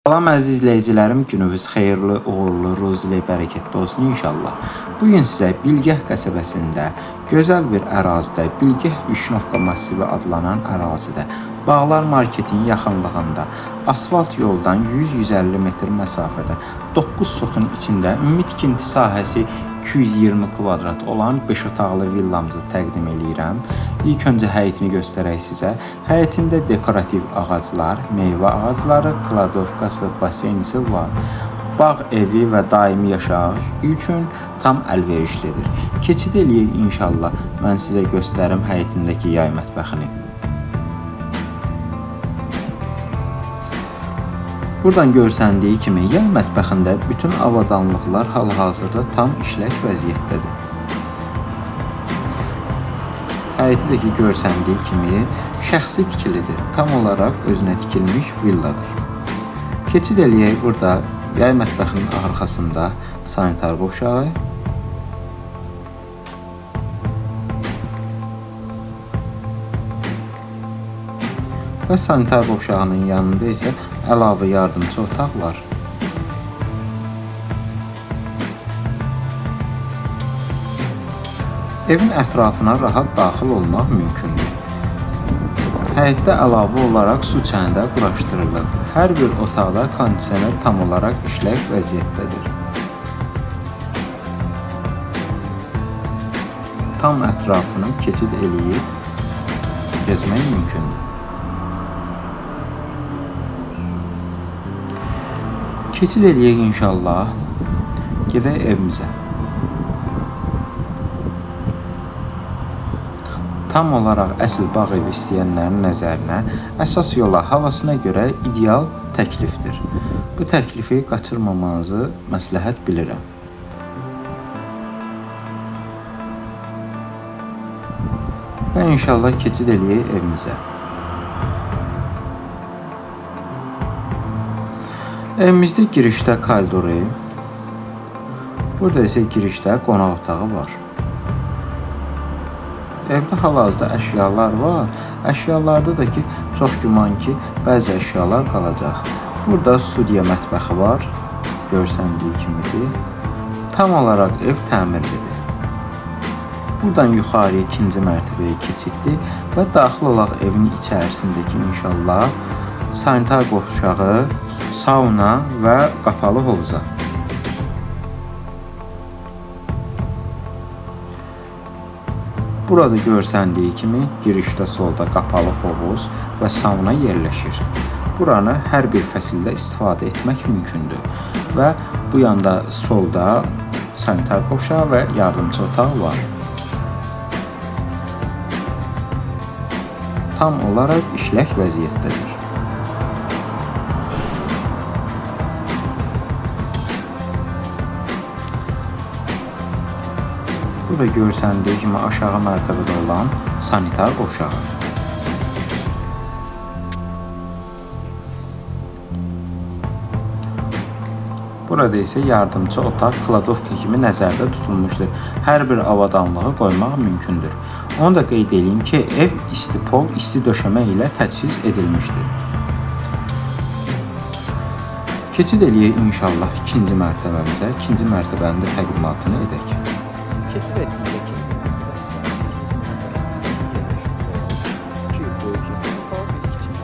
Salam əziz izləyicilərim, gününüz xeyirli, uğurlu, ruzili, bərəkətli olsun inşallah. Bugün sizə Bilgəh qəsəbəsində gözəl bir ərazidə, Bilgəh Vişnovka massivi adlanan ərazidə, Bağlar Marketin yaxınlığında, asfalt yoldan 100-150 metr məsafədə, 9 sotun içində ümumi tikinti sahəsi 220 kvadrat olan 5 otaqlı villamızı təqdim edirəm. İlk öncə həyətini göstərək sizə. Həyətində dekorativ ağaclar, meyvə ağacları, kladovkası, basenisi var. Bağ evi və daimi yaşayış üçün tam əlverişlidir. Keçid eləyək inşallah. Mən sizə göstərim həyətindəki yay mətbəxini. Buradan görsəndiyi kimi yay mətbəxində bütün avadanlıqlar hal-hazırda tam işlək vəziyyətdədir. Həyətdəki görsəndiyi kimi şəxsi tikilidir. Tam olaraq özünə tikilmiş villadır. Keçid eləyək burada yay mətbəxinin arxasında sanitar boşağı. Və sanitar boşağının yanında isə əlavə yardımcı otaq var. Evin ətrafına rahat daxil olmaq mümkündür. Həyətdə əlavə olaraq su çəni də quraşdırılıb. Hər bir otaqda kondisioner tam olaraq işlək vəziyyətdədir. Tam ətrafını keçid eləyib gezmək mümkündür. Keçid eləyək inşallah. Gedək evimizə. Tam olaraq əsl bağ evi istəyənlərin nəzərinə əsas yola havasına görə ideal təklifdir. Bu təklifi qaçırmamanızı məsləhət bilirəm. Və inşallah keçid eləyək evimizə. Evimizdə girişdə koridoru, burada isə girişdə qonaq otağı var. Evdə hal-hazırda əşyalar var. Əşyalarda da ki, çox güman ki, bəzi əşyalar qalacaq. Burada studiya mətbəxi var, görsəndiyi kimidir. Tam olaraq ev təmirlidir. Buradan yuxarıya ikinci mərtəbəyə keçiddir və daxil olaq evin içərisindəki inşallah sanitar boşağı, sauna və qapalı hovuza. Burada görsəndiyi kimi girişdə solda qapalı hovuz və sauna yerləşir. Buranı hər bir fəsildə istifadə etmək mümkündür. Və bu yanda solda sanitar boşağı və yardımcı otaq var. Tam olaraq işlək vəziyyətdədir. Burada görsəndiyi kimi aşağı mərtəbədə olan sanitar boşağı. Burada isə yardımcı otaq kladovka kimi nəzərdə tutulmuşdur. Hər bir avadanlığı qoymaq mümkündür. Onu da qeyd edeyim ki, ev isti pol, isti döşəmə ilə təchiz edilmişdir. Keçid eləyək inşallah ikinci mərtəbəmizə. İkinci mərtəbənin də təqdimatını edək. Keçid etdikdə ikinci mərtəbəmizə. İki böyük yataq, bir kiçik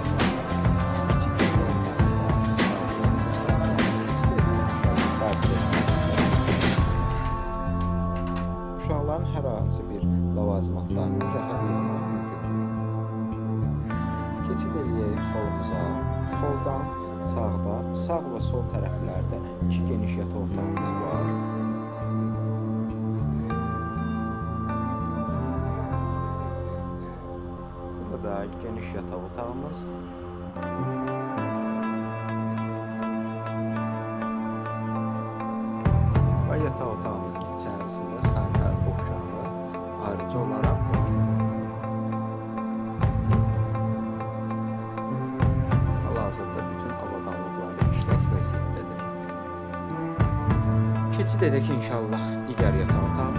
uşaqların hər hansı bir lavazımatlarını rahat yapmaq mümkündür. Keçid eləyək xolumuza. Xoldan sağda, sağ və sol tərəflərdə iki geniş yataq otağımız var. Burada geniş yataq otağımız. Və yataq otağımızın içərisində sanitar boşağı ayrıca olaraq var. Hal-hazırda bütün avadanlıqları işlək vəziyyətdədir. Keçid edək inşallah digər yataq otağımıza.